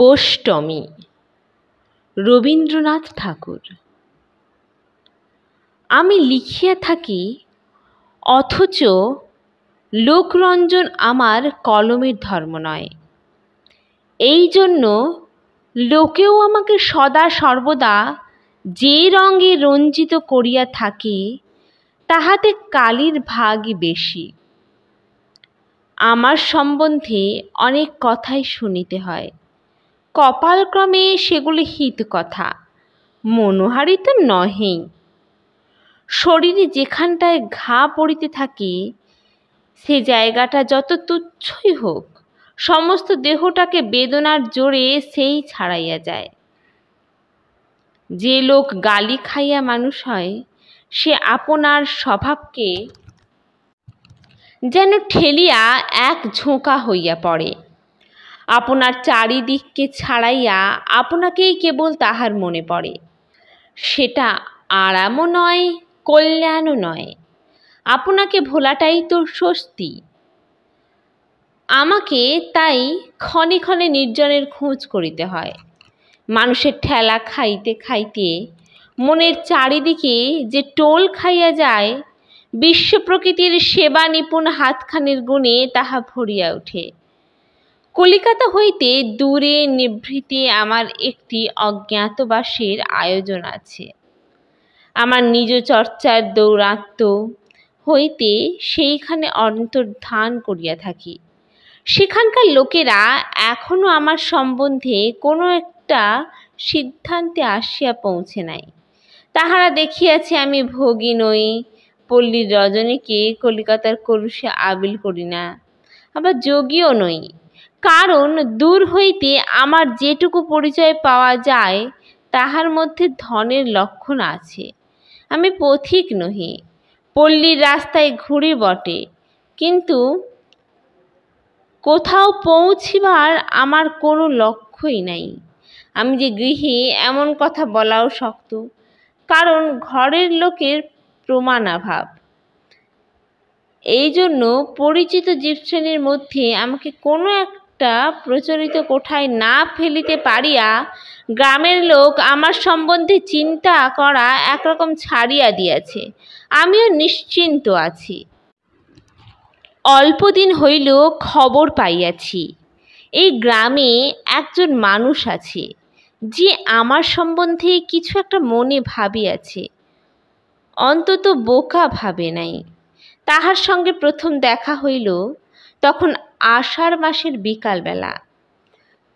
বোষ্টমী, রবীন্দ্রনাথ ঠাকুর। আমি লিখিয়া থাকি, অথচ লোকরঞ্জন আমার কলমের ধর্ম নয়। এই জন্য লোকেও আমাকে সদা সর্বদা যে রঙে রঞ্জিত করিয়া থাকে, তাহাতে কালির ভাগই বেশি। আমার সম্বন্ধে অনেক কথাই শুনিতে হয়, কপালক্রমে সেগুলি হিত কথা, মনোহারী তো নহেই। শরীরে যেখানটায় ঘা পড়িতে থাকে, সে জায়গাটা যত তুচ্ছই হোক, সমস্ত দেহটাকে বেদনার জোরে সেই ছাড়াইয়া যায়। যে লোক গালি খাইয়া মানুষ হয়, সে আপনার স্বভাবকে যেন ঠেলিয়া এক ঝোঁকা হইয়া পড়ে। আপনার চারিদিককে ছাড়াইয়া আপনাকেই কেবল তাহার মনে পড়ে। সেটা আরামও নয়, কল্যাণও নয়। আপনাকে ভোলাটাই তো স্বস্তি। আমাকে তাই ক্ষণে ক্ষণে নির্জনের খোঁজ করিতে হয়। মানুষের ঠেলা খাইতে খাইতে মনের চারিদিকে যে টোল খাইয়া যায়, বিশ্ব প্রকৃতির সেবা নিপুণ হাতখানির গুণে তাহা ভরিয়া ওঠে। কলিকাতা হইতে দূরে নিভৃতে আমার একটি অজ্ঞাতবাসের আয়োজন আছে। আমার নিজ চর্চার দৌরাত্ম্য হইতে সেইখানে অন্তর্ধান করিয়া থাকি। সেখানকার লোকেরা এখনো আমার সম্বন্ধে কোনো একটা সিদ্ধান্তে আসিয়া পৌঁছে নাই। তাহারা দেখিয়াছে আমি ভোগী নই, পল্লীর রজনীকে কলিকাতার কলুষে আবিল করি না, আবার যোগীও নই। কারণ দূর হইতে আমার যেটুকু পরিচয় পাওয়া যায়, তাহার মধ্যে ধনের লক্ষণ আছে। আমি পথিক নহি, পল্লীর রাস্তায় ঘুরি বটে, কিন্তু কোথাও পৌঁছিবার আমার কোনো লক্ষ্যই নাই। আমি যে গৃহী এমন কথা বলাও শক্ত, কারণ ঘরের লোকের প্রমাণাভাব। এই জন্য পরিচিত জীবশ্রেণীর মধ্যে আমাকে কোনো একটা প্রচলিত কোঠায় না ফেলিতে পারিয়া গ্রামের লোক আমার সম্বন্ধে চিন্তা করা একরকম ছাড়িয়া দিয়াছে। আমিও নিশ্চিন্ত আছি। অল্পদিন হইল খবর পাইয়াছি, এই গ্রামে একজন মানুষ আছে, যে আমার সম্বন্ধে কিছু একটা মনে ভাবিয়াছে, অন্তত বোকা ভাবে নাই। তাহার সঙ্গে প্রথম দেখা হইল তখন আষাঢ় মাসের বিকালবেলা।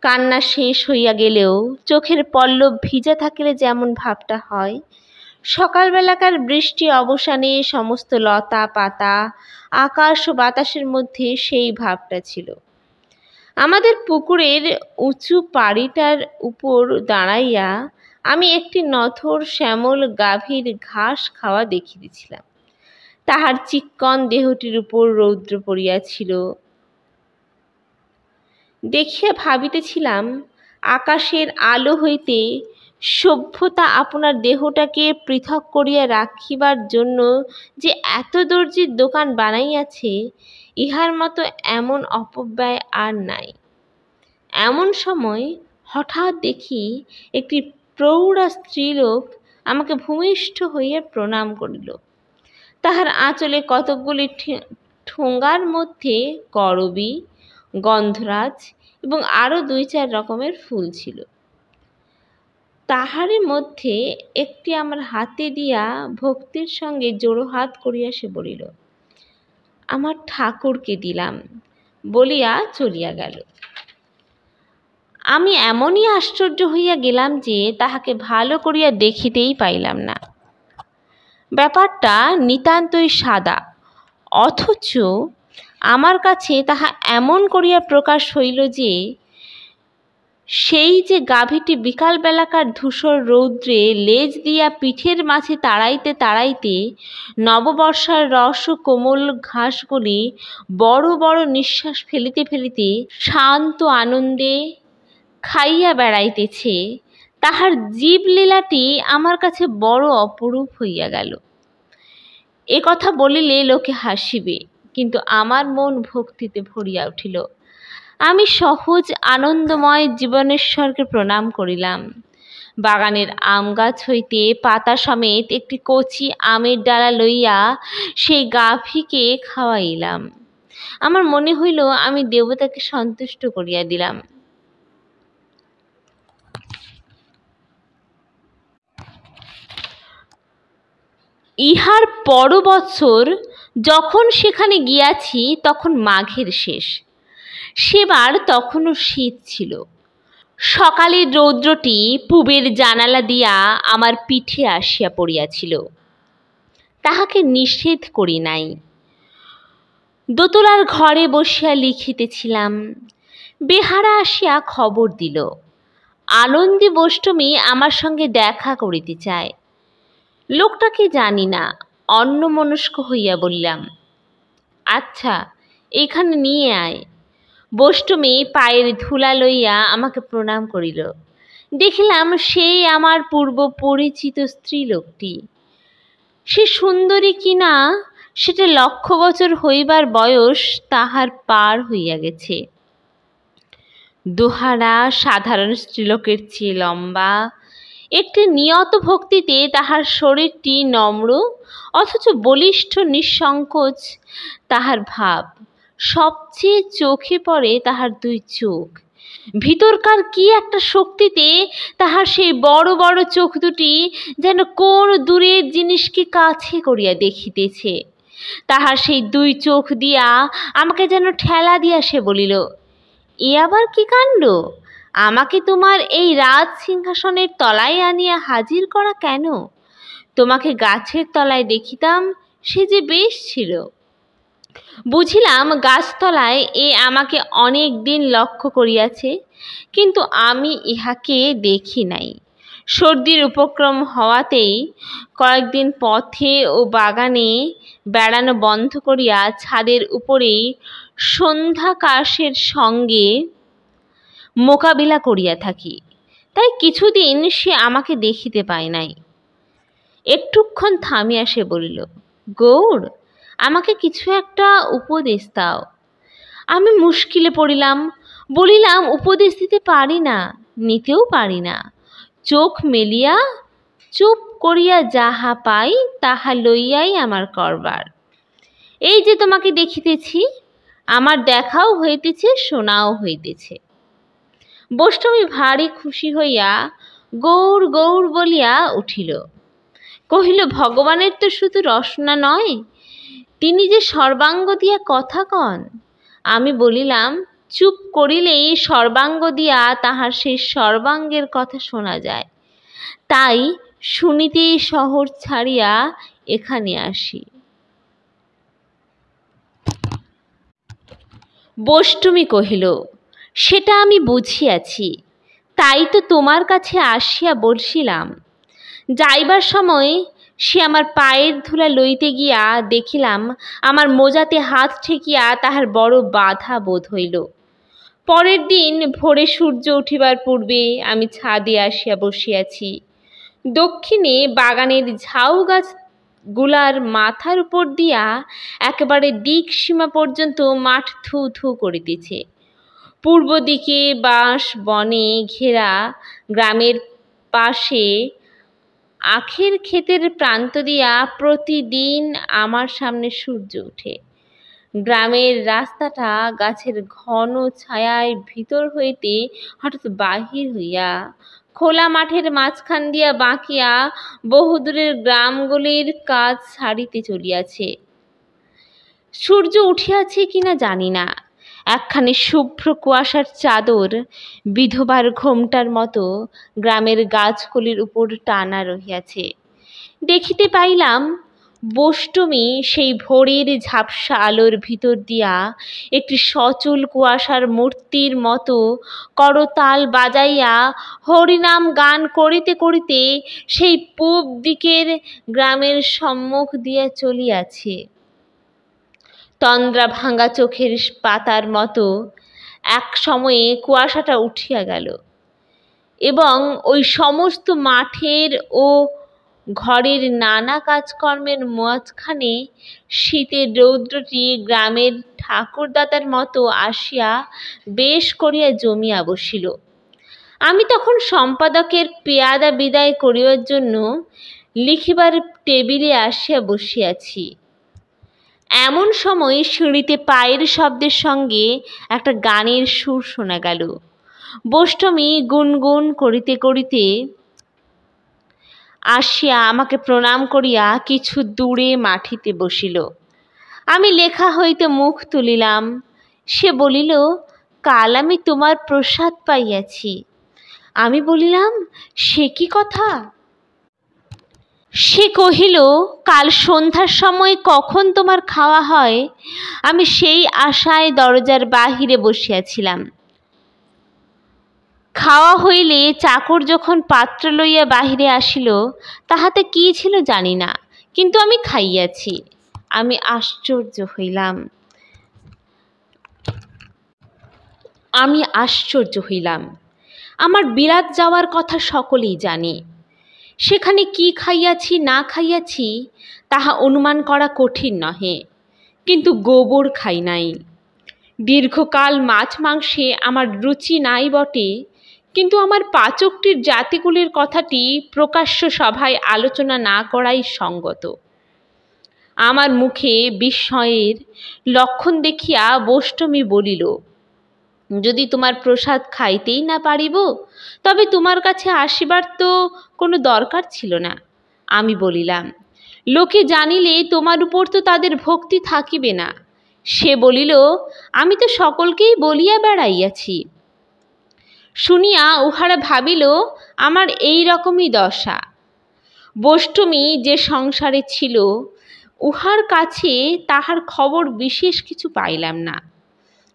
কান্না শেষ হইয়া গেলেও চোখের পল্লব ভিজা থাকিলে যেমন ভাবটা হয়, সকালবেলাকার বৃষ্টি অবসানে সমস্ত লতা পাতা আকাশ ও বাতাসের মধ্যে সেই ভাবটা ছিল। আমাদের পুকুরের উঁচু পাড়িটার উপর দাঁড়াইয়া আমি একটি নথর শ্যামল গাভীর ঘাস খাওয়া দেখিতেছিলাম। তাহার চিক্কণ দেহটির উপর রৌদ্র পড়িয়াছিল। দেখিয়া ভাবিতেছিলাম, আকাশের আলো হইতে সভ্যতা আপনার দেহটাকে পৃথক করিয়া রাখিবার জন্য যে এত দর্জির দোকান বানাইয়াছে, ইহার মতো এমন অপব্যয় আর নাই। এমন সময় হঠাৎ দেখি একটি প্রৌঢ়া স্ত্রীলোক আমাকে ভূমিষ্ঠ হইয়া প্রণাম করিল। তাহার আঁচলে কতকগুলি ঠোঙ্গার মধ্যে করবী, গন্ধরাজ এবং আরও ২-৪ রকমের ফুল ছিল। তাহারই মধ্যে একটি আমার হাতে দিয়া ভক্তির সঙ্গে জোড়ো হাত করিয়া সে বলিল, আমার ঠাকুরকে দিলাম, বলিয়া চলিয়া গেল। আমি এমনই আশ্চর্য হইয়া গেলাম যে তাহাকে ভালো করিয়া দেখিতেই পাইলাম না। ব্যাপারটা নিতান্তই সাদা, অথচ আমার কাছে তাহা এমন করিয়া প্রকাশ হইল যে সেই যে গাভীটি বিকালবেলাকার ধূসর রৌদ্রে লেজ দিয়া পিঠের মাঝে তাড়াইতে তাড়াইতে নববর্ষার রস ও কোমল ঘাসগুলি বড় বড় নিঃশ্বাস ফেলিতে ফেলিতে শান্ত আনন্দে খাইয়া বেড়াইতেছে, তাহার জীবলীলাটি আমার কাছে বড় অপরূপ হইয়া গেল। এ কথা বলিলে লোকে হাসিবে, কিন্তু আমার মন ভক্তিতে ভরিয়া উঠিল। আমি সহজ আনন্দময় জীবনেশ্বরকে প্রণাম করিলাম। বাগানের আম গাছ হইতে পাতা সমেত একটি কচি আমের ডালা লইয়া সেই গাভীকে খাওয়াইলাম। আমার মনে হইল আমি দেবতাকে সন্তুষ্ট করিয়া দিলাম। ইহার পর বৎসর যখন সেখানে গিয়াছি তখন মাঘের শেষ। সেবার তখনও শীত ছিল। সকালের রৌদ্রটি পূবের জানালা দিয়া আমার পিঠে আসিয়া পড়িয়াছিল। তাহাকে নিষেধ করি নাই। দোতলার ঘরে বসিয়া লিখিতেছিলাম। বেহারা আসিয়া খবর দিল, আনন্দী বোষ্টমী আমার সঙ্গে দেখা করিতে চায়। লোকটাকে জানি না, অন্যমনস্ক হইয়া বললাম, আচ্ছা এইখানে নিয়ে আয়। বোষ্টমী পায়ের ধুলা লইয়া আমাকে প্রণাম করিল। দেখিলাম সেই আমার পূর্ব পরিচিত স্ত্রী লোকটি। সে সুন্দরী কিনা সেটা 1,00,000 বছর হইবার বয়স তাহার পার হইয়া গেছে। দোহারা সাধারণ স্ত্রীলোকের চেয়ে লম্বা। একটি নিয়ত ভক্তিতে তাহার শরীরটি নম্র অথচ বলিষ্ঠ নিঃসংকোচ তাহার ভাব। সবচেয়ে চোখে পড়ে তাহার 2 চোখ। ভিতরকার কি একটা শক্তিতে তাহার সেই বড় বড় চোখ দুটি যেন কোন দূরের জিনিসকে কাছে করিয়া দেখিতেছে। তাহার সেই 2 চোখ দিয়া আমাকে যেন ঠেলা দিয়া সে বলিল, এ আবার কি কাণ্ড? আমাকে তোমার এই রাজ সিংহাসনের তলায় আনিয়া হাজির করা কেন? তোমাকে গাছের তলায় দেখিতাম, সে যে বেশ ছিল। বুঝিলাম গাছতলায় এ আমাকে অনেক দিন লক্ষ্য করিয়াছে, কিন্তু আমি ইহাকে দেখি নাই। সর্দির উপক্রম হওয়াতেই কয়েকদিন পথে ও বাগানে বেড়ানো বন্ধ করিয়া ছাদের উপরেই সন্ধ্যাকাশের সঙ্গে মোকাবিলা করিয়া থাকি। তাই কিছুদিন সে আমাকে দেখিতে পায় নাই। একটুক্ষণ থামিয়া সে বলিল, গৌর, আমাকে কিছু একটা উপদেশ দাও। আমি মুশকিলে পড়িলাম। বলিলাম, উপদেশ দিতে পারি না, নিতেও পারি না। চোখ মেলিয়া চুপ করিয়া যাহা পাই তাহা লইয়াই আমার করবার। এই যে তোমাকে দেখিতেছি, আমার দেখাও হইতেছে, শোনাও হইতেছে। বোষ্টমী ভারী খুশি হইয়া গৌর গৌর বলিয়া উঠিল। কহিল, ভগবানের তো শুধু রসনা নয়, তিনি যে সর্বাঙ্গ দিয়া কথা কন। আমি বলিলাম, চুপ করিলেই সর্বাঙ্গ দিয়া তাহার সেই সর্বাঙ্গের কথা শোনা যায়। তাই শুনিতেই শহর ছাড়িয়া এখানে আসি। বোষ্টমী কহিল, সেটা আমি বুঝিয়াছি, তাই তো তোমার কাছে আসিয়া বলছিলাম। যাইবার সময় সে আমার পায়ের ধুলা লইতে গিয়া দেখিলাম আমার মোজাতে হাত ঠেকিয়া তাহার বড় বাধা বোধ হইল। পরের দিন ভোরে সূর্য উঠিবার পূর্বে আমি ছাদে আসিয়া বসিয়াছি। দক্ষিণে বাগানের ঝাউ গাছগুলার মাথার উপর দিয়া একেবারে দিক সীমা পর্যন্ত মাঠ থু থু করিতেছে। পূর্ব দিকে বাঁশ বনে ঘেরা গ্রামের পাশে আখের ক্ষেতের প্রান্ত দিয়া প্রতিদিন আমার সামনে সূর্য ওঠে। গ্রামের রাস্তাটা গাছের ঘন ছায়ায় ভিতর হইতে হঠাৎ বাহির হইয়া খোলা মাঠের মাঝখান দিয়া বাঁকিয়া বহুদূরের গ্রামগুলির কাজ ছাড়িতে চলিয়াছে। সূর্য উঠিয়াছে কিনা জানি না, একখানি শুভ্র কুয়াশার চাদর বিধবার ঘোমটার মতো গ্রামের গাছগুলির উপর টানা রহিয়াছে। দেখিতে পাইলাম বোষ্টমী সেই ভোরের ঝাপসা আলোর ভিতর দিয়া একটি সচল কুয়াশার মূর্তির মতো করতাল বাজাইয়া হরিনাম গান করিতে করিতে সেই পূব দিকের গ্রামের সম্মুখ দিয়া চলিয়াছে। তন্দ্রা ভাঙা চোখের পাতার মতো এক সময়ে কুয়াশাটা উঠিয়া গেল এবং ওই সমস্ত মাঠের ও ঘরের নানা কাজকর্মের মাঝখানে শীতের রৌদ্রটি গ্রামের ঠাকুরদাদার মতো আসিয়া বেশ করিয়া জমিয়া বসিল। আমি তখন সম্পাদকের পেয়াদা বিদায় করিবার জন্য লিখিবার টেবিলে আসিয়া বসিয়াছি। এমন সময় সিঁড়িতে পায়ের শব্দের সঙ্গে একটা গানের সুর শোনা গেল। বোষ্টমী গুনগুন করিতে করিতে আসিয়া আমাকে প্রণাম করিয়া কিছু দূরে মাটিতে বসিল। আমি লেখা হইতে মুখ তুলিলাম। সে বলিল, কাল আমি তোমার প্রসাদ পাইয়াছি। আমি বলিলাম, সে কি কথা? সে কহিল, কাল সন্ধ্যার সময় কখন তোমার খাওয়া হয় আমি সেই আশায় দরজার বাহিরে বসিয়াছিলাম। খাওয়া হইলে চাকর যখন পাত্র লইয়া বাহিরে আসিল, তাহাতে কি ছিল জানি না, কিন্তু আমি খাইয়াছি। আমি আশ্চর্য হইলাম। আমার বিরাট যাওয়ার কথা সকলেই জানে। সেখানে কি খাইয়াছি না খাইয়াছি তাহা অনুমান করা কঠিন নহে, কিন্তু গোবর খাই নাই। দীর্ঘকাল মাছ মাংসে আমার রুচি নাই বটে, কিন্তু আমার পাচকটির জাতিকুলের কথাটি প্রকাশ্য সভায় আলোচনা না করাই সঙ্গত। আমার মুখে বিস্ময়ের লক্ষণ দেখিয়া বোষ্টমী বলিল, যদি তোমার প্রসাদ খাইতেই না পারিব তবে তোমার কাছে আসিবার তো কোনো দরকার ছিল না। আমি বলিলাম, লোকে জানিলে তোমার উপর তো তাদের ভক্তি থাকিবে না। সে বলিল, আমি তো সকলকেই বলিয়া বেড়াইয়াছি। শুনিয়া উহারা ভাবিল আমার এই রকমই দশা। বোষ্টমী যে সংসারে ছিল, উহার কাছে তাহার খবর বিশেষ কিছু পাইলাম না।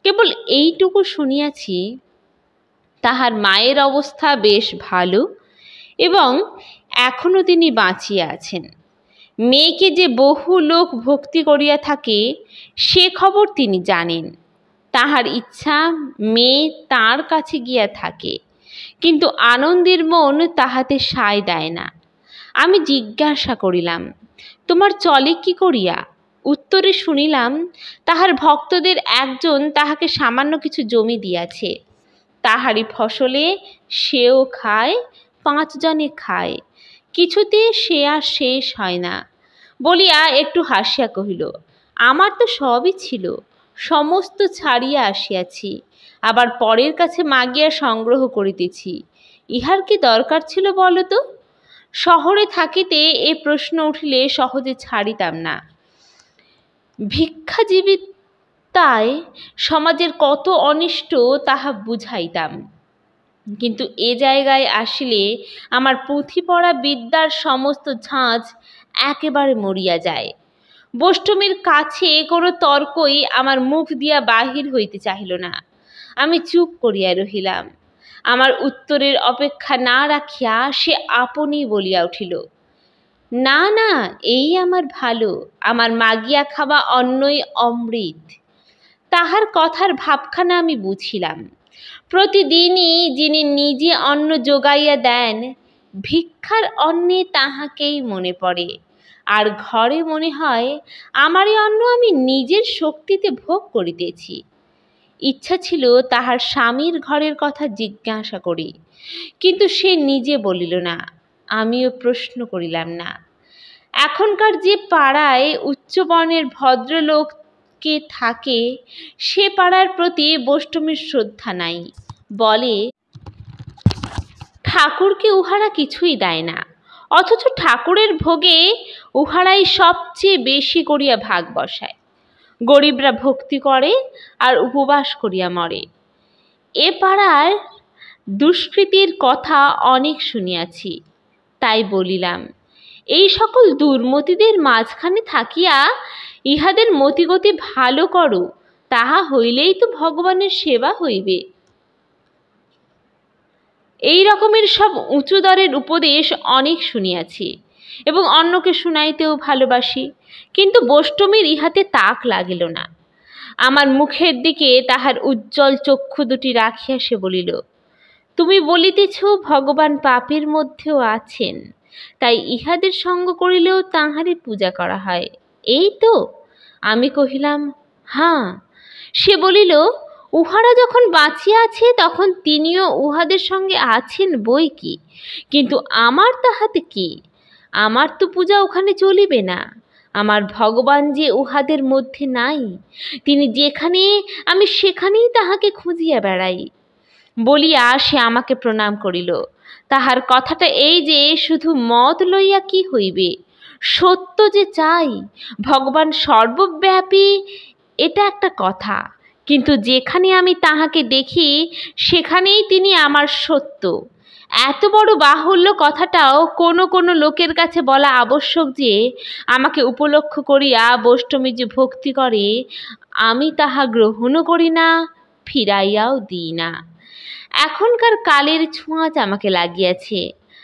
কেবল এইটুকু শুনিয়াছি, তাহার মায়ের অবস্থা বেশ ভালো এবং এখনো তিনি বাঁচিয়া আছেন। মেয়েকে যে বহু লোক ভক্তি করিয়া থাকে সে খবর তিনি জানেন। তাহার ইচ্ছা মেয়ে তাঁর কাছে গিয়া থাকে, কিন্তু আনন্দের মন তাহাতে সায় দেয় না। আমি জিজ্ঞাসা করিলাম, তোমার চলে কি করিয়া? উত্তরে শুনিলাম, তাহার ভক্তদের একজন তাহাকে সামান্য কিছু জমি দিয়াছে। তাহারই ফসলে সেও খায়, 5 জনে খায়, কিছুতে সে আর শেষ হয় না। বলিয়া একটু হাসিয়া কহিল, আমার তো সবই ছিল, সমস্ত ছাড়িয়া আসিয়াছি, আবার পরের কাছে মাগিয়া সংগ্রহ করিতেছি। ইহার কি দরকার ছিল বলো তো? শহরে থাকিতে এ প্রশ্ন উঠিলে সহজে ছাড়িতাম না। ভিক্ষাজীবিতায় সমাজের কত অনিষ্ট তাহা বুঝাইতাম, কিন্তু এ জায়গায় আসিলে আমার পুঁথি পড়া বিদ্যার সমস্ত ঝাঁজ একেবারে মরিয়া যায়। বোষ্টমীর কাছে কোনো তর্কই আমার মুখ দিয়া বাহির হইতে চাহিল না। আমি চুপ করিয়া রহিলাম। আমার উত্তরের অপেক্ষা না রাখিয়া সে আপনি বলিয়া উঠিল, না না, এই আমার ভালো, আমার মাগিয়া খাওয়া অন্নই অমৃত। তাহার কথার ভাবখানা আমি বুঝিলাম। প্রতিদিনই যিনি নিজে অন্ন যোগাইয়া দেন, ভিক্ষার অন্নে তাহাকেই মনে পড়ে, আর ঘরে মনে হয় আমারই অন্ন আমি নিজের শক্তিতে ভোগ করিতেছি। ইচ্ছা ছিল তাহার স্বামীর ঘরের কথা জিজ্ঞাসা করি, কিন্তু সে নিজে বলিল না, আমিও প্রশ্ন করিলাম না। এখনকার যে পাড়ায় উচ্চবর্ণের ভদ্রলোকে থাকে সে পাড়ার প্রতি বোষ্টমীর শ্রদ্ধা নাই। বলে, ঠাকুরকে উহারা কিছুই দেয় না, অথচ ঠাকুরের ভোগে উহারাই সবচেয়ে বেশি করিয়া ভাগ বসায়। গরিবরা ভক্তি করে আর উপবাস করিয়া মরে। এ পাড়ার দুষ্কৃতির কথা অনেক শুনিয়াছি, তাই বলিলাম, এই সকল দুর্মতিদের মাঝখানে থাকিয়া ইহাদের মতিগতি ভালো করো, তাহা হইলেই তো ভগবানের সেবা হইবে। এই রকমের সব উঁচু দরের উপদেশ অনেক শুনিয়াছি এবং অন্যকে শুনাইতেও ভালোবাসি, কিন্তু বোষ্টমীর ইহাতে তাক লাগিল না। আমার মুখের দিকে তাহার উজ্জ্বল চক্ষু দুটি রাখিয়া সে বলিল, তুমি বলিতেছ ভগবান পাপের মধ্যেও আছেন, তাই ইহাদের সঙ্গ করিলেও তাঁহারই পূজা করা হয়, এই তো? আমি কহিলাম, হাঁ। সে বলিল, উহারা যখন বাঁচিয়া আছে তখন তিনিও উহাদের সঙ্গে আছেন বই কি, কিন্তু আমার তাহাতে কি? আমার তো পূজা ওখানে চলিবে না। আমার ভগবান যে উহাদের মধ্যে নাই, তিনি যেখানে আমি সেখানেই তাহাকে খুঁজিয়া বেড়াই। বলিয়া সে আমাকে প্রণাম করিল। তাহার কথাটা এই যে, শুধু মত লইয়া কি হইবে, সত্য যে চাই, ভগবান সর্বব্যাপী, এটা একটা কথা, কিন্তু যেখানে আমি তাহাকে দেখি সেখানেই তিনি আমার সত্য। এত বড় বাহুল্য কথাটাও কোনো কোনো লোকের কাছে বলা আবশ্যক যে, আমাকে উপলক্ষ করিয়া বৈষ্ণবী যে ভক্তি করে, আমি তাহা গ্রহণও করি না, ফিরাইয়াও দিই না। এখনকার কালের ছোঁয়াচ আমাকে লাগিয়াছে।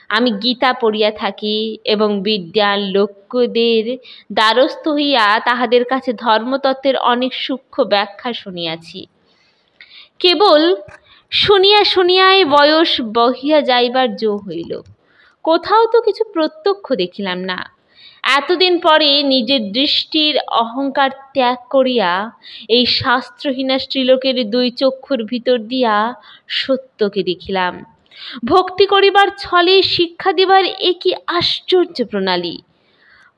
আমি গীতা পড়িয়া থাকি এবং বিদ্যান লোকদের দ্বারস্থ হইয়া তাহাদের কাছে ধর্মতত্ত্বের অনেক সূক্ষ্ম ব্যাখ্যা শুনিয়াছি। কেবল শুনিয়া শুনিয়াই বয়স বহিয়া যাইবার জো হইল। কোথাও তো কিছু প্রত্যক্ষ দেখিলাম না। এতদিন পরে নিজের দৃষ্টির অহংকার ত্যাগ করিয়া এই শাস্ত্রহীনা স্ত্রীলোকের দুই চক্ষুর ভিতর দিয়া সত্যকে দেখিলাম। ভক্তি করিবার ছলে শিক্ষা দিবার এ কি আশ্চর্য প্রণালী!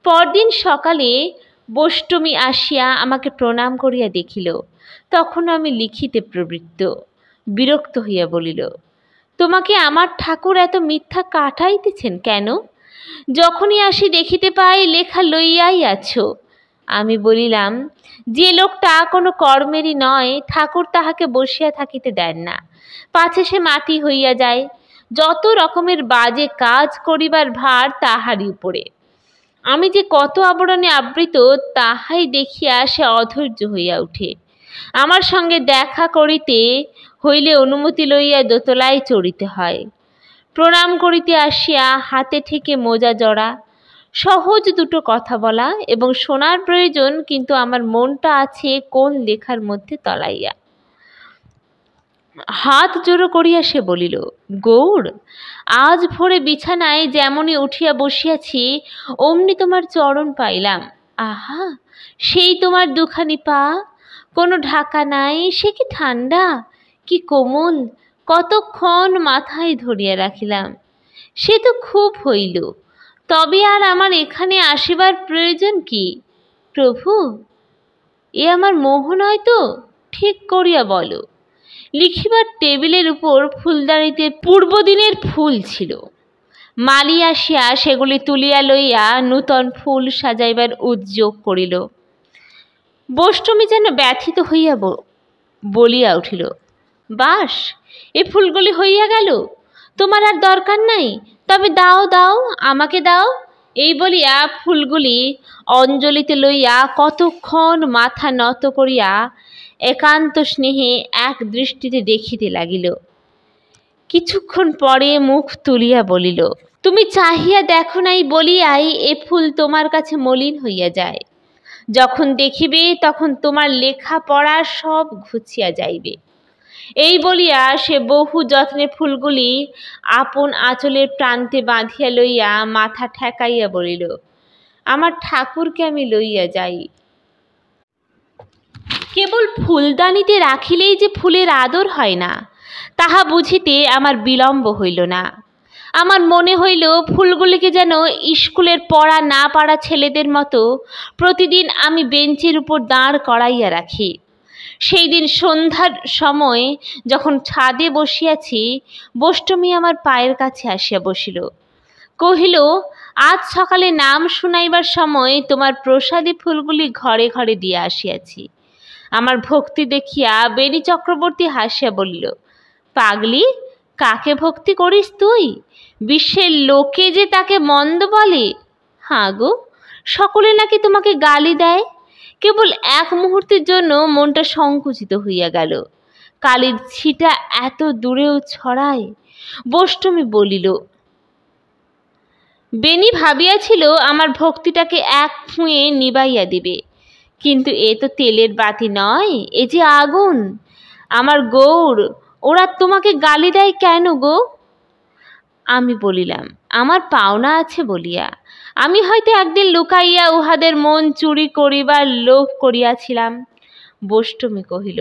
পরদিন সকালে বৈষ্ণবী আসিয়া আমাকে প্রণাম করিয়া দেখিল। তখন আমি লিখিতে প্রবৃত্ত। বিরক্ত হইয়া বলিল, তোমাকে আমার ঠাকুর এত মিথ্যা কাটাইতেছেন কেন? যখনই আসি দেখিতে পাই লেখা লইয়াই আছো। আমি বলিলাম, যে লোকটা কোনো কর্মেরই নয়, ঠাকুর তাহাকে বসিয়া থাকিতে দেন না, পাছে সে মাটি হইয়া যায়। যত রকমের বাজে কাজ করিবার ভার তাহারই উপরে। আমি যে কত আবরণে আবৃত তাহাই দেখিয়া সে অধৈর্য হইয়া উঠে। আমার সঙ্গে দেখা করিতে হইলে অনুমতি লইয়া দোতলায় চড়িতে হয়। প্রণাম করিতে আসিয়া হাতে থেকে মোজা জড়া, সহজ দুটো কথা বলা এবং শোনার প্রয়োজন, কিন্তু আমার মনটা আছে কোন লেখার মধ্যে তলাইয়া। হাত জোড়ো করিয়া সে বলিল, গৌর, আজ ভোরে বিছানায় যেমনই উঠিয়া বসিয়াছি অমনি তোমার চরণ পাইলাম। আহা, সেই তোমার দুখানি পা, কোনো ঢাকা নাই, সে কি ঠান্ডা, কি কোমল! কতক্ষণ মাথায় ধরিয়া রাখিলাম। সে তো খুব হইল, তবে আর আমার এখানে আসিবার প্রয়োজন কি? প্রভু, এ আমার মোহ নয় তো? ঠিক করিয়া বলো। লিখিবার টেবিলের উপর ফুলদানিতে পূর্বদিনের ফুল ছিল। মালি আসিয়া সেগুলি তুলিয়া লইয়া নূতন ফুল সাজাইবার উদ্যোগ করিল। বৈষ্ণবী যেন ব্যথিত হইয়া বলিয়া উঠিল, বাস, এ ফুলগুলি হইয়া গেল, তোমার আর দরকার নাই, তবে দাও দাও, আমাকে দাও। এই বলিয়া ফুলগুলি অঞ্জলিতে লইয়া কতক্ষণ মাথা নত করিয়া একান্ত স্নেহে এক দৃষ্টিতে দেখিতে লাগিল। কিছুক্ষণ পরে মুখ তুলিয়া বলিল, তুমি চাহিয়া দেখো নাই বলিয়াই এ ফুল তোমার কাছে মলিন হইয়া যায়। যখন দেখিবে তখন তোমার লেখা পড়া সব ঘুচিয়া যাইবে। এই বলিয়া সে বহু যত্নে ফুলগুলি আপন আঁচলের প্রান্তে বাঁধিয়া লইয়া মাথা ঠেকাইয়া বলিল, আমার ঠাকুরকে আমি লইয়া যাই। কেবল ফুলদানিতে রাখিলেই যে ফুলের আদর হয় না, তাহা বুঝিতে আমার বিলম্ব হইল না। আমার মনে হইল ফুলগুলিকে যেন স্কুলের পড়া না পারা ছেলেদের মতো প্রতিদিন আমি বেঞ্চের উপর দাঁড় করাইয়া রাখি। সেই দিন সন্ধ্যার সময় যখন ছাদে বসিয়াছি, বৈষ্ণবী আমার পায়ের কাছে আসিয়া বসিল। কহিল, আজ সকালে নাম শুনাইবার সময় তোমার প্রসাদী ফুলগুলি ঘরে ঘরে দিয়া আসিয়াছি। আমার ভক্তি দেখিয়া বেণী চক্রবর্তী হাসিয়া বলিল, পাগলি, কাকে ভক্তি করিস তুই? বিশ্বের লোকে যে তাকে মন্দ বলে। হাঁ গো, সকলে নাকি তোমাকে গালি দেয়। কেবল এক মুহূর্তের জন্য মনটা সংকুচিত হইয়া গেল। কালির ছিটা এত দূরেও ছড়ায়। বৈষ্ণবী বলিল, বেণী ভাবিয়াছিল আমার ভক্তিটাকে এক ফুঁয়ে নিবাইয়া দিবে, কিন্তু এ তো তেলের বাতি নয়, এ যে আগুন। আমার গৌর, ওরা তোমাকে গালি দেয় কেন গো? আমি বলিলাম, আমার পাওনা আছে বলিয়া আমি হয়তো একদিন লুকাইয়া উহাদের মন চুরি করিবার লোভ করিয়াছিলাম। বোষ্টমী কহিল,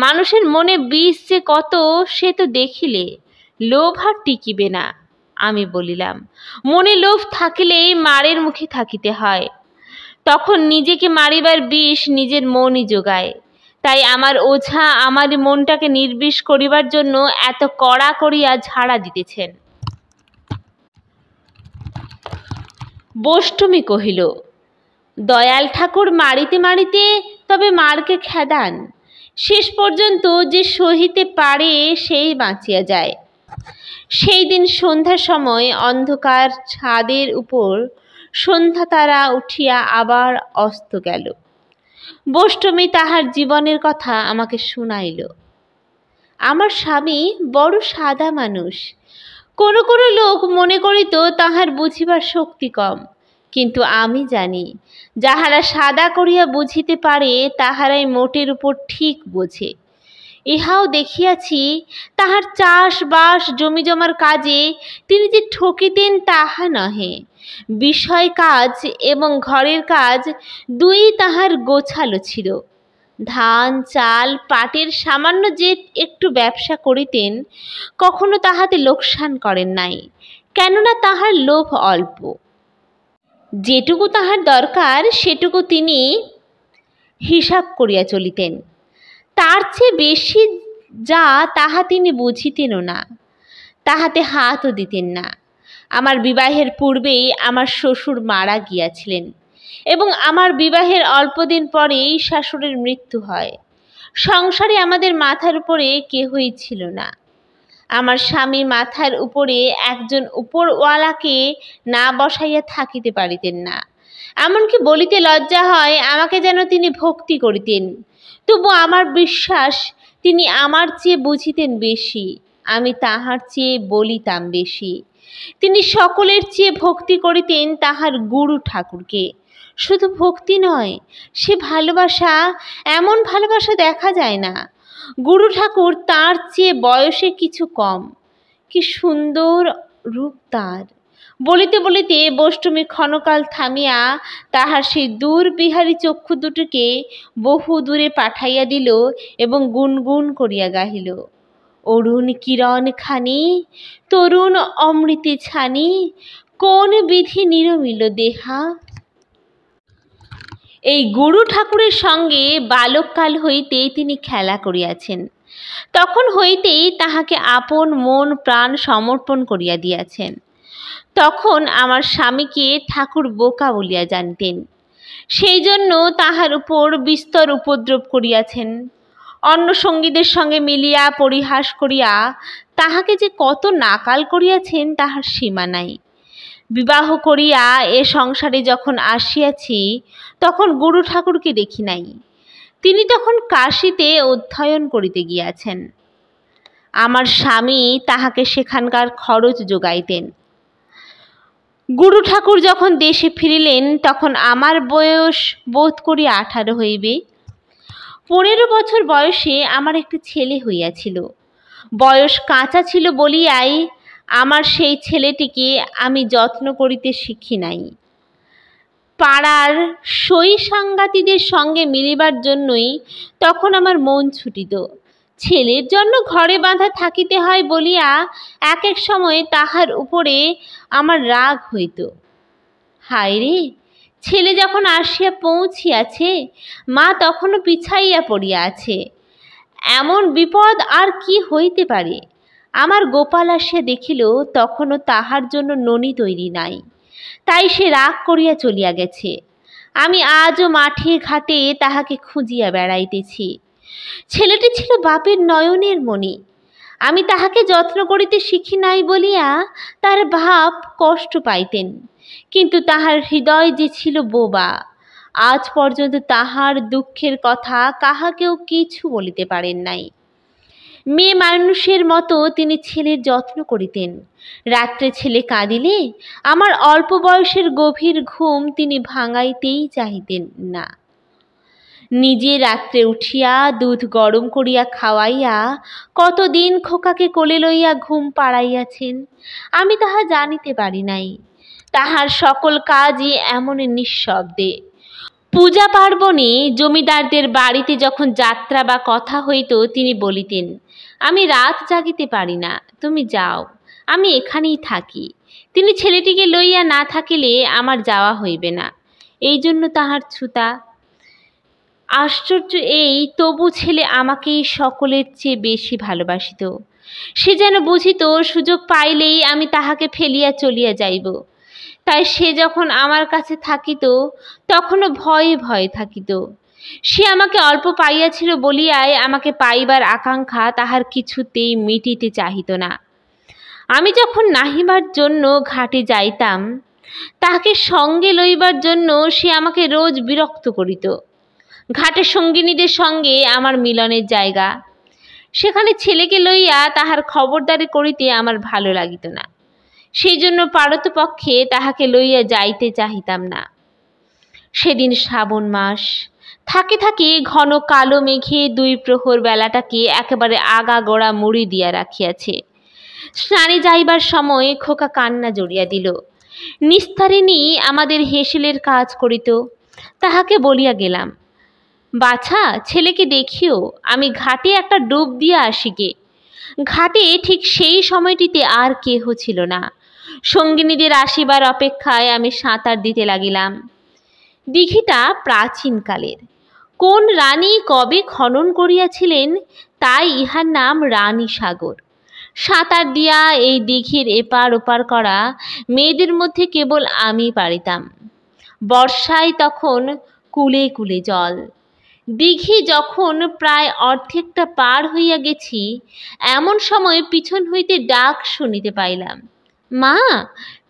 মানুষের মনে বিষ যে কত সে তো দেখিলে, লোভ আর টিকিবে না। আমি বলিলাম, মনে লোভ থাকিলেই মারের মুখে থাকিতে হয়, তখন নিজেকে মারিবার বিষ নিজের মনই যোগায়। তাই আমার ওঝা আমার মনটাকে নির্বিষ করিবার জন্য এত কড়া করিয়া ঝাড়া দিতেছেন। বোষ্টমী কহিল, দয়াল ঠাকুর মারিতে মারিতে তবে মারকে খেদান, শেষ পর্যন্ত যে সহিতে পারে সেই বাঁচিয়া যায়। সেই দিন সন্ধ্যার সময় অন্ধকার ছাদের উপর সন্ধ্যা তারা উঠিয়া আবার অস্ত গেল। বোষ্টমী তাহার জীবনের কথা আমাকে শুনাইল। আমার স্বামী বড় সাদা মানুষ। কোনো কোনো লোক মনে করিত তাহার বুঝিবার শক্তি কম, কিন্তু আমি জানি যাহারা সাদা করিয়া বুঝিতে পারে তাহারাই মোটের উপর ঠিক বোঝে। ইহাও দেখিয়াছি তাহার চাষবাস জমি জমার কাজে তিনি যে ঠকিতেন তাহা নহে, বিষয় কাজ এবং ঘরের কাজ দুই তাহার গোছালো ছিল। ধান চাল পাটের সামান্য যে একটু ব্যবসা করিতেন, কখনো তাহাতে লোকসান করেন নাই, কেননা তাহার লোভ অল্প। যেটুকু তাহার দরকার সেটুকু তিনি হিসাব করিয়া চলিতেন, তার চেয়ে বেশি যা তাহা তিনি বুঝিতেনও না, তাহাতে হাতও দিতেন না। আমার বিবাহের পূর্বেই আমার শ্বশুর মারা গিয়াছিলেন এবং আমার বিবাহের অল্পদিন পরেই শাশুড়ির মৃত্যু হয়। সংসারে আমাদের মাথার উপরে কেহই ছিল না। আমার স্বামী মাথার উপরে একজন উপরওয়ালাকে না বসাইয়া থাকিতে পারিতেন না। এমনকি বলিতে লজ্জা হয় আমাকে যেন তিনি ভক্তি করিতেন। তবু আমার বিশ্বাস তিনি আমার চেয়ে বুঝিতেন বেশি, আমি তাহার চেয়ে বলিতাম বেশি। তিনি সকলের চেয়ে ভক্তি করিতেন তাহার গুরু ঠাকুরকে। শুধু ভক্তি নয়, সে ভালোবাসা, এমন ভালোবাসা দেখা যায় না। গুরু ঠাকুর তার চেয়ে বয়সে কিছু কম, কি সুন্দর রূপ তার। বলিতে বলিতে বোষ্টমী ক্ষণকাল থামিয়া তাহার সেই দূরবিহারী চক্ষু দুটিকে বহু দূরে পাঠাইয়া দিল এবং গুনগুন করিয়া গাহিল, অরুণ কিরণ খানি তরুণ অমৃতে ছানি, কোন বিধি নিরমিল দেহা। এই গুরু ঠাকুরের সঙ্গে বালককাল হইতেই তিনি খেলা করিয়াছেন। তখন হইতেই তাহাকে আপন মন প্রাণ সমর্পণ করিয়া দিয়াছেন। তখন আমার স্বামীকে ঠাকুর বোকা বলিয়া জানিতেন, সেই জন্য তাহার উপর বিস্তর উপদ্রব করিয়াছেন। অন্য সঙ্গীদের সঙ্গে মিলিয়া পরিহাস করিয়া তাহাকে যে কত নাকাল করিয়াছেন তাহার সীমা নাই। বিবাহ করিয়া এ সংসারে যখন আসিয়াছি তখন গুরু ঠাকুরকে দেখি নাই। তিনি তখন কাশীতে অধ্যয়ন করিতে গিয়াছেন। আমার স্বামী তাহাকে সেখানকার খরচ যোগাইতেন। গুরু ঠাকুর যখন দেশে ফিরিলেন তখন আমার বয়স বোধ করি 18 হইবে। 15 বছর বয়সে আমার একটি ছেলে হইয়াছিল। বয়স কাঁচা ছিল বলিয়াই আমার সেই ছেলেটিকে আমি যত্ন করিতে শিখি নাই। পাড়ার সই সাংগাতিদের সঙ্গে মিলিবার জন্যই তখন আমার মন ছুটিত। ছেলের জন্য ঘরে বাঁধা থাকিতে হয় বলিয়া এক এক সময় তাহার উপরে আমার রাগ হইত। হায় রে, ছেলে যখন আসিয়া পৌঁছিয়াছে, মা তখনও পিছাইয়া পড়িয়া আছে, এমন বিপদ আর কি হইতে পারে। আমার গোপাল আসিয়া দেখিল তখনও তাহার জন্য ননি তৈরি নাই, তাই সে রাগ করিয়া চলিয়া গেছে। আমি আজও মাঠে ঘাটে তাহাকে খুঁজিয়া বেড়াইতেছি। ছেলেটি ছিল বাপের নয়নের মণি। আমি তাহাকে যত্ন করিতে শিখি নাই বলিয়া তার বাপ কষ্ট পাইতেন, কিন্তু তাহার হৃদয় যে ছিল বোবা। আজ পর্যন্ত তাহার দুঃখের কথা কাহাকেও কিছু বলিতে পারেন নাই। মেয়ে মানুষের মতো তিনি ছেলের যত্ন করিতেন। রাত্রে ছেলে কাঁদিলে আমার অল্প বয়সের গভীর ঘুম তিনি ভাঙাইতেই চাহিতেন না। নিজে রাত্রে উঠিয়া দুধ গরম করিয়া খাওয়াইয়া কতদিন খোকাকে কোলে লইয়া ঘুম পাড়াইয়াছেন আমি তাহা জানিতে পারি নাই। তাহার সকল কাজই এমন নিঃশব্দে। পূজা পার্বণে জমিদারদের বাড়িতে যখন যাত্রা বা কথা হইত তিনি বলিতেন, আমি রাত জাগিতে পারি না, তুমি যাও, আমি এখানেই থাকি। তিনি ছেলেটিকে লইয়া না থাকিলে আমার যাওয়া হইবে না, এই জন্য তাহার ছুতা। আশ্চর্য এই, তবু ছেলে আমাকেই সকলের চেয়ে বেশি ভালোবাসিত। সে যেন বুঝিত সুযোগ পাইলেই আমি তাহাকে ফেলিয়া চলিয়া যাইব। তাই সে যখন আমার কাছে থাকিত তখনও ভয়ে ভয়ে থাকিত। সে আমাকে অল্প পাইয়াছিল বলিয়াই আমাকে পাইবার আকাঙ্ক্ষা তাহার কিছুতেই মিটিতে চাহিত না। আমি যখন নাহিবার জন্য ঘাটে যাইতাম তাহাকে সঙ্গে লইবার জন্য সে আমাকে রোজ বিরক্ত করিত। ঘাটে সঙ্গিনীদের সঙ্গে আমার মিলনের জায়গা, সেখানে ছেলেকে লইয়া তাহার খবরদারি করিতে আমার ভালো লাগিত না। সেই জন্য পারতপক্ষে তাহাকে লইয়া যাইতে চাহিতাম না। সেদিন শ্রাবণ মাস, থাকে থাকে ঘন কালো মেঘে ২ প্রহর বেলাটাকে একেবারে আগাগোড়া মুড়ি দিয়া রাখিয়াছে। স্নানে যাইবার সময় খোকা কান্না জড়িয়া দিল। নিস্তারিণী আমাদের হেসেলের কাজ করিত, তাহাকে বলিয়া গেলাম, বাছা ছেলেকে দেখিও, আমি ঘাটে একটা ডুব দিয়া আসিগে। ঘাটে ঠিক সেই সময়টিতে আর কেহ ছিল না। সঙ্গিনীদের আসিবার অপেক্ষায় আমি সাঁতার দিতে লাগিলাম। দিঘিটা প্রাচীনকালের, কোন রানী কবে খনন করিয়াছিলেন তাই ইহার নাম রানী সাগর। সাঁতার দিয়া এই দিঘির এপার ওপার করা মেয়েদের মধ্যে কেবল আমি পারিতাম। বর্ষায় তখন কুলে কুলে জল। দিঘি যখন প্রায় অর্ধেকটা পার হইয়া গেছি এমন সময় পিছন হইতে ডাক শুনিতে পাইলাম, মা!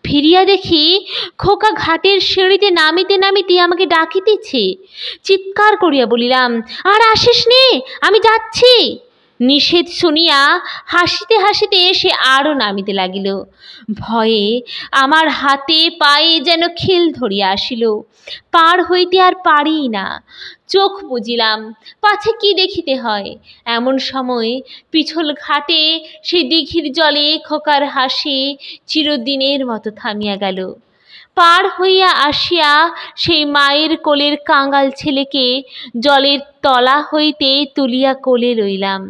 ফিরিয়া দেখি খোকা ঘাটের সিঁড়িতে নামিতে নামিতে আমাকে ডাকিতেছে। চিৎকার করিয়া বলিলাম, আর আসিস নে, আমি যাচ্ছি। নিষেধ শুনিয়া হাসিতে হাসিতে সে আরও নামিতে লাগিল। ভয়ে আমার হাতে পায়ে যেন খিল ধরিয়া আসিল। পার হইতে আর পারি না। চোখ বুজিলাম, পাছে কি দেখিতে হয়। এমন সময় পিছল ঘাটে সেই দিঘির জলে খোকার হাসি চিরদিনের মতো থামিয়া গেল। পার হইয়া আসিয়া সেই মায়ের কোলের কাঙাল ছেলেকে জলের তলা হইতে তুলিয়া কোলে লইলাম,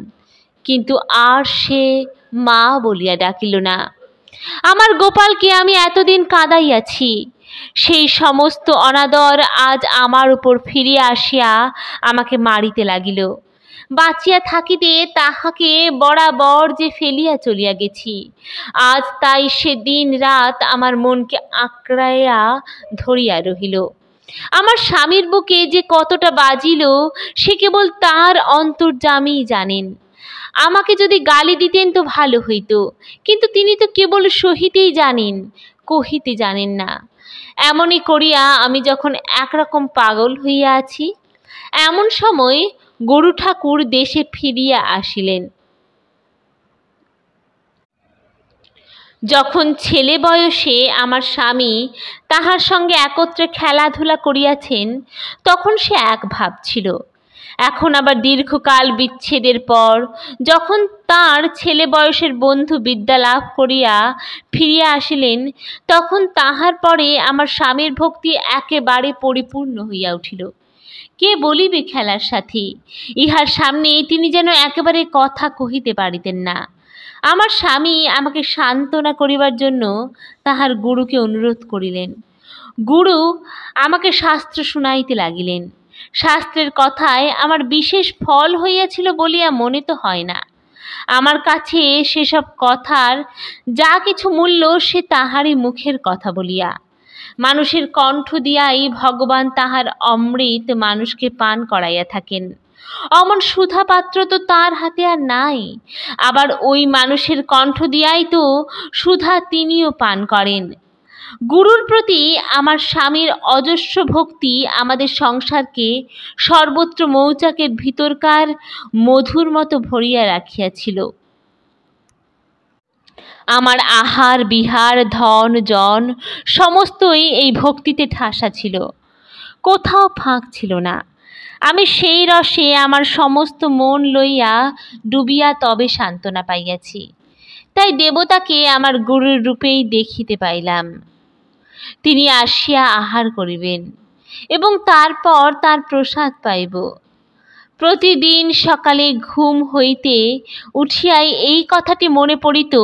কিন্তু আর সে মা বলিয়া ডাকিল না। আমার গোপালকে আমি এতদিন কাঁদাইয়াছি, সেই সমস্ত অনাদর আজ আমার উপর ফিরিয়া আসিয়া আমাকে মারিতে লাগিল। বাঁচিয়া থাকিতে তাহাকে বরাবর যে ফেলিয়া চলিয়া গেছি, আজ তাই সে দিন রাত আমার মনকে আঁকড়াইয়া ধরিয়া রহিল। আমার স্বামীর বুকে যে কতটা বাজিল সে কেবল তার অন্তর্যামীই জানেন। আমাকে যদি গালি দিতেন তো ভালো হইত, কিন্তু তিনি তো কেবল সহিতেই জানেন, কহিতে জানেন না। এমনই করিয়া আমি যখন একরকম পাগল হইয়া আছি, এমন সময় গরু ঠাকুর দেশে ফিরিয়া আসিলেন। যখন ছেলে বয়সে আমার স্বামী তাহার সঙ্গে একত্রে খেলাধুলা করিয়াছেন তখন সে এক ভাব ছিল। এখন আবার দীর্ঘকাল বিচ্ছেদের পর যখন তার ছেলে বয়সের বন্ধু বিদ্যা লাভ করিয়া ফিরিয়া আসিলেন তখন তাহার পরে আমার স্বামীর ভক্তি একেবারে পরিপূর্ণ হইয়া উঠিল। কে বলিবে খেলার সাথী, ইহার সামনে তিনি যেন একেবারে কথা কহিতে পারিতেন না। আমার স্বামী আমাকে সান্ত্বনা করিবার জন্য তাহার গুরুকে অনুরোধ করিলেন। গুরু আমাকে শাস্ত্র শুনাইতে লাগিলেন। শাস্ত্রের কথায় আমার বিশেষ ফল হইয়াছিল বলিয়া মনে তো হয় না। আমার কাছে সেসব কথার যা কিছু মূল্য সে তাহারই মুখের কথা বলিয়া। মানুষের কণ্ঠ দিয়াই ভগবান তাহার অমৃত মানুষকে পান করাইয়া থাকেন। অমন সুধা পাত্র তো তার হাতে আর নাই। আবার ওই মানুষের কণ্ঠ দিয়াই তো সুধা তিনিও পান করেন। গুরুর প্রতি আমার স্বামীর অজস্র ভক্তি আমাদের সংসারকে সর্বত্র মৌচাকের ভিতরকার মধুর মতো ভরিয়া রাখিয়াছিল। আমার আহার বিহার ধন জন সমস্তই এই ভক্তিতে ঠাসা ছিল, কোথাও ফাঁক ছিল না। আমি সেই রসে আমার সমস্ত মন লইয়া ডুবিয়া তবে সান্ত্বনা পাইয়াছি। তাই দেবতাকে আমার গুরুর রূপেই দেখিতে পাইলাম। তিনি আসিয়া আহার করিবেন এবং তারপর তার প্রসাদ পাইব। প্রতিদিন সকালে ঘুম হইতে উঠিয়াই এই কথাটি মনে পড়িত,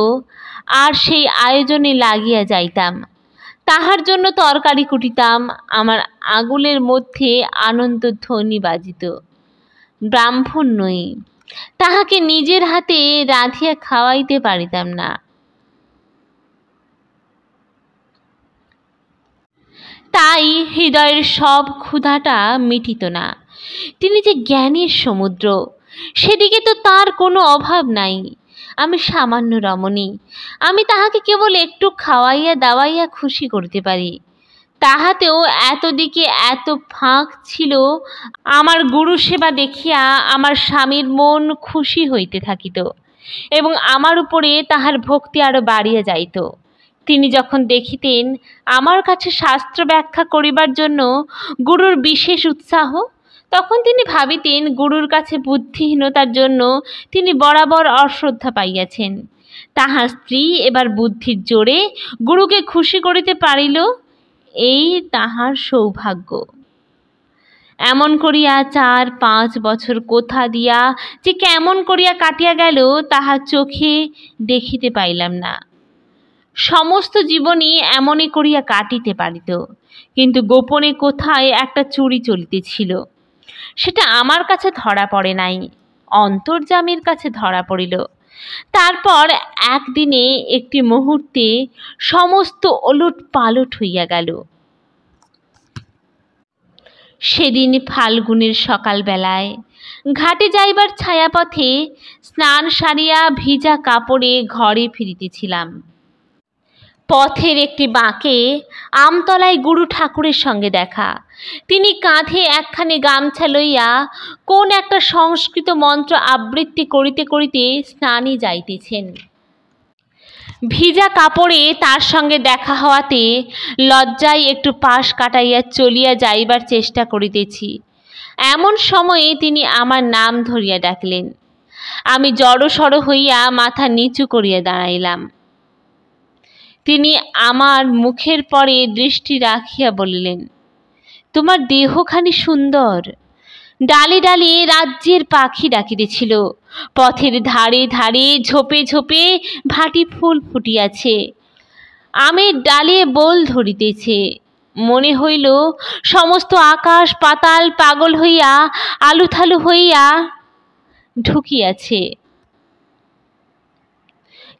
আর সেই আয়োজনে লাগিয়া যাইতাম। তাহার জন্য তরকারি কুটিতাম, আমার আঙুলের মধ্যে আনন্দ ধ্বনি বাজিত। ব্রাহ্মণ নই, তাহাকে নিজের হাতে রাঁধিয়া খাওয়াইতে পারিতাম না। তাই হৃদয়ের সব ক্ষুধাটা মিটিত না। তিনি যে জ্ঞানের সমুদ্র, সেদিকে তো তার কোনো অভাব নাই। আমি সামান্য রমণী, আমি তাহাকে কেবল একটু খাওয়াইয়া দাওয়াইয়া খুশি করতে পারি। তাহাতেও এতদিকে এত ফাঁক ছিল। আমার গুরু সেবা দেখিয়া আমার স্বামীর মন খুশি হইতে থাকিত এবং আমার উপরে তাহার ভক্তি আরো বাড়িয়া যাইত। তিনি যখন দেখিতেন আমার কাছে শাস্ত্র ব্যাখ্যা করিবার জন্য গুরুর বিশেষ উৎসাহ, তখন তিনি ভাবিতেন গুরুর কাছে বুদ্ধিহীনতার জন্য তিনি বরাবর অশ্রদ্ধা পাইয়াছেন। তাহার স্ত্রী এবার বুদ্ধির জোরে গুরুকে খুশি করিতে পারিল, এই তাহার সৌভাগ্য। এমন করিয়া 4-5 বছর কোথা দিয়া যে কেমন করিয়া কাটিয়া গেল তাহা চোখে দেখিতে পাইলাম না। সমস্ত জীবনই এমনই করিয়া কাটিতে পারিত, কিন্তু গোপনে কোথায় একটা চুরি চলিতেছিল। সেটা আমার কাছে ধরা পড়ে নাই, অন্তর্যামীর কাছে ধরা পড়িল। তারপর একদিনে একটি মুহূর্তে সমস্ত ওলট পালট হইয়া গেল। সেদিন ফাল্গুনের সকালবেলায় ঘাটে যাইবার ছায়াপথে স্নান সারিয়া ভিজা কাপড়ে ঘরে ফিরিতেছিলাম। পথের একটি বাঁকে আমতলায় গুরু ঠাকুরের সঙ্গে দেখা। তিনি কাঁধে একখানি গামছা লইয়া কোন একটা সংস্কৃত মন্ত্র আবৃত্তি করিতে করিতে স্নানে যাইতেছেন। ভিজা কাপড়ে তার সঙ্গে দেখা হওয়াতে লজ্জায় একটু পাশ কাটাইয়া চলিয়া যাইবার চেষ্টা করিতেছি। এমন সময়ে তিনি আমার নাম ধরিয়া ডাকলেন। আমি জড়সড় হইয়া মাথা নিচু করিয়া দাঁড়াইলাম। তিনি আমার মুখের পরে দৃষ্টি রাখিয়া বলিলেন, তোমার দেহখানি সুন্দর। ডালে ডালে রাজ্যের পাখি ডাকিতেছিল, পথের ধারে ধারে ঝোপে ঝোপে ভাটি ফুল ফুটিয়াছে, আমের ডালে বোল ধরিতেছে। মনে হইল সমস্ত আকাশ পাতাল পাগল হইয়া আলুথালু হইয়া ঢুকিয়াছে।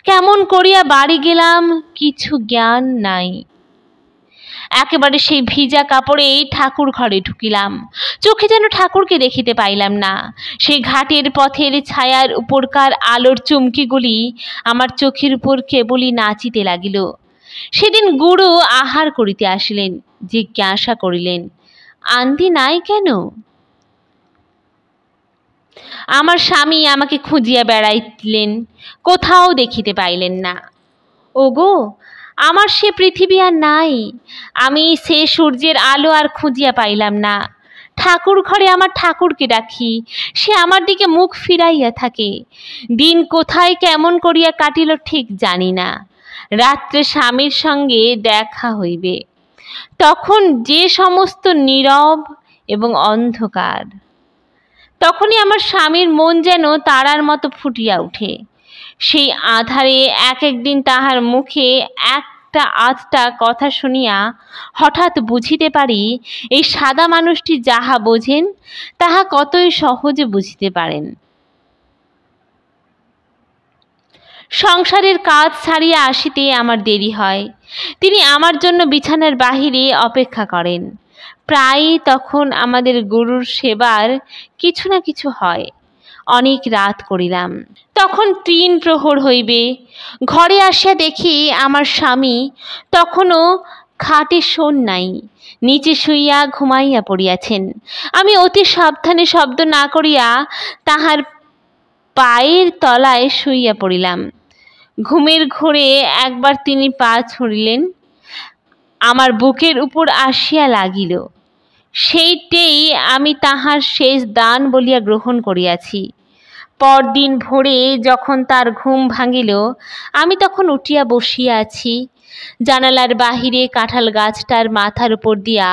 কেমন করিয়া বাড়ি গেলাম কিছু জ্ঞান নাই। একেবারে সেই ভিজা কাপড়েই ঠাকুর ঘরে ঢুকিলাম। চোখে যেন ঠাকুরকে দেখিতে পাইলাম না। সেই ঘাটের পথের ছায়ার উপরকার আলোর চুমকিগুলি আমার চোখের উপর কেবলই নাচিতে লাগিল। সেদিন গুরু আহার করিতে আসিলেন। জিজ্ঞাসা করিলেন, আন্দি নাই কেন? আমার স্বামী আমাকে খুঁজিয়া বেড়াইলেন, কোথাও দেখিতে পাইলেন না। ওগো, আমার সে পৃথিবী আর নাই। আমি সে সূর্যের আলো আর খুঁজিয়া পাইলাম না। ঠাকুর ঘরে আমার ঠাকুরকে ডাকি, সে আমার দিকে মুখ ফিরাইয়া থাকে। দিন কোথায় কেমন করিয়া কাটিল ঠিক জানি না। রাত্রে স্বামীর সঙ্গে দেখা হইবে, তখন যে সমস্ত নীরব এবং অন্ধকার। তখনই আমার স্বামীর মন যেন তারার মতো ফুটিয়া ওঠে। সেই আধারে এক একদিন তাহার মুখে একটা আধটা কথা শুনিয়া হঠাৎ বুঝিতে পারি, এই সাদা মানুষটি যাহা বোঝেন তাহা কতই সহজে বুঝিতে পারেন। সংসারের কাজ ছাড়িয়া আসিতে আমার দেরি হয়। তিনি আমার জন্য বিছানার বাহিরে অপেক্ষা করেন। প্রায়ই তখন আমাদের গুরুর সেবার কিছু না কিছু হয়। অনেক রাত করিলাম। তখন 3 প্রহর হইবে। ঘরে আসিয়া দেখি আমার স্বামী তখনও খাটে শোন নাই, নিচে শুইয়া ঘুমাইয়া পড়িয়াছেন। আমি অতি সাবধানে শব্দ না করিয়া তাহার পায়ের তলায় শুইয়া পড়িলাম। ঘুমের ঘোরে একবার তিনি পা ছুঁড়িলেন, আমার বুকের উপর আসিয়া লাগিল। সেইটেই আমি তাহার শেষ দান বলিয়া গ্রহণ করিয়াছি। পরদিন ভোরে যখন তার ঘুম ভাঙিল, আমি তখন উঠিয়া বসিয়া আছি। জানালার বাহিরে কাঁঠাল গাছটার মাথার উপর দিয়া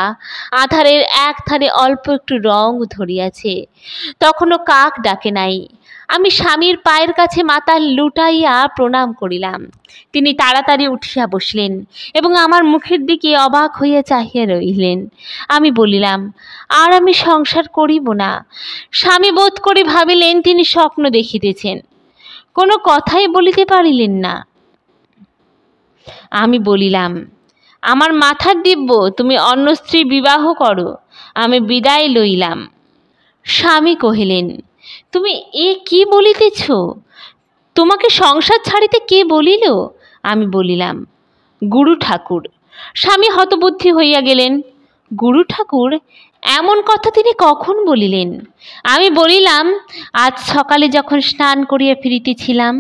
আধারের এক ধারে অল্প একটু রং ধরিয়াছে। তখনও কাক ডাকে নাই। আমি স্বামীর পায়ের কাছে মাথা লুটাইয়া প্রণাম করিলাম। তিনি তাড়াতাড়ি উঠিয়া বসলেন এবং আমার মুখের দিকে অবাক হইয়া চাহিয়া রহিলেন। আমি বলিলাম, আর আমি সংসার করিব না। স্বামী বোধ করে ভাবিলেন তিনি স্বপ্ন দেখিতেছেন, কোনো কথাই বলিতে পারিলেন না। আমি বলিলাম, আমার মাথার দিব্য, তুমি অন্য স্ত্রী বিবাহ করো। আমি বিদায় লইলাম। স্বামী কহিলেন, তুমি এ কি বলিতেছ? তোমাকে সংসার ছাড়িতে কে বলিল? আমি বলিলাম, গুরু ঠাকুর। স্বামী হতবুদ্ধি হইয়া গেলেন। গুরু ঠাকুর? এমন কথা তিনি কখন বলিলেন? আমি বলিলাম, আজ সকালে যখন স্নান করিয়া ফিরিতেছিলাম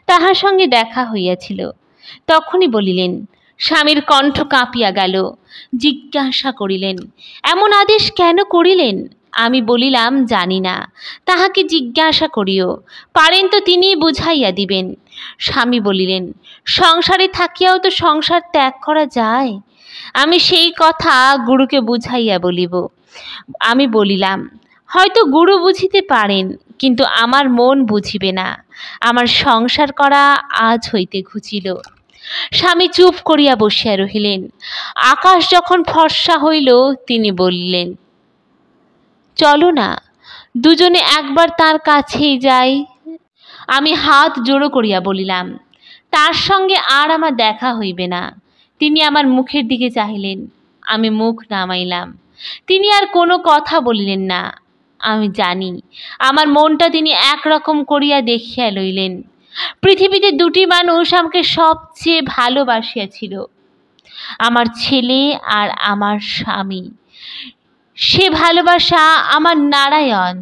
তাহার সঙ্গে দেখা হইয়াছিল। তখনই বলিলেন। স্বামীর কণ্ঠ কাঁপিয়া গেল। জিজ্ঞাসা করিলেন, এমন আদেশ কেন করিলেন? আমি বলিলাম, জানি না, তাহাকে জিজ্ঞাসা করিও, পারেন তো তিনি বুঝাইয়া দিবেন। স্বামী বলিলেন, সংসারে থাকিয়াও তো সংসার ত্যাগ করা যায়। আমি সেই কথা গুরুকে বুঝাইয়া বলিব। আমি বলিলাম, হয়তো গুরু বুঝিতে পারেন, কিন্তু আমার মন বুঝিবে না। আমার সংসার করা আজ হইতে ঘুচিল। স্বামী চুপ করিয়া বসিয়া রহিলেন। আকাশ যখন ফর্সা হইল, তিনি বললেন, চলো না, দুজনে একবার তার কাছেই যাই। আমি হাত জোড়ো করিয়া বলিলাম, তার সঙ্গে আর আমার দেখা হইবে না। তিনি আমার মুখের দিকে চাহিলেন। আমি মুখ নামাইলাম। তিনি আর কোনো কথা বলিলেন না। আমি জানি আমার মনটা তিনি একরকম করিয়া দেখিয়া লইলেন। পৃথিবীতে দুটি মানুষ আমাকে সবচেয়ে ভালোবাসিয়াছিল, আমার ছেলে আর আমার স্বামী। সে ভালোবাসা আমার নারায়ণ,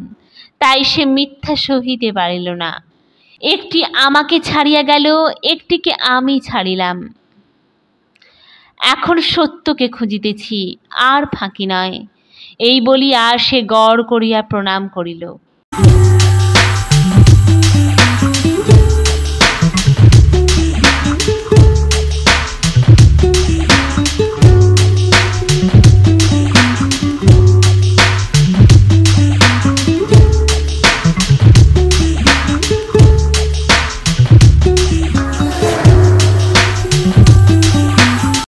তাই সে মিথ্যা সহিতে পারিল না। একটি আমাকে ছাড়িয়া গেল, একটিকে আমি ছাড়িলাম। এখন সত্যকে খুঁজিতেছি, আর ফাঁকি নয়। এই বলিয়া সে গড় করিয়া প্রণাম করিল।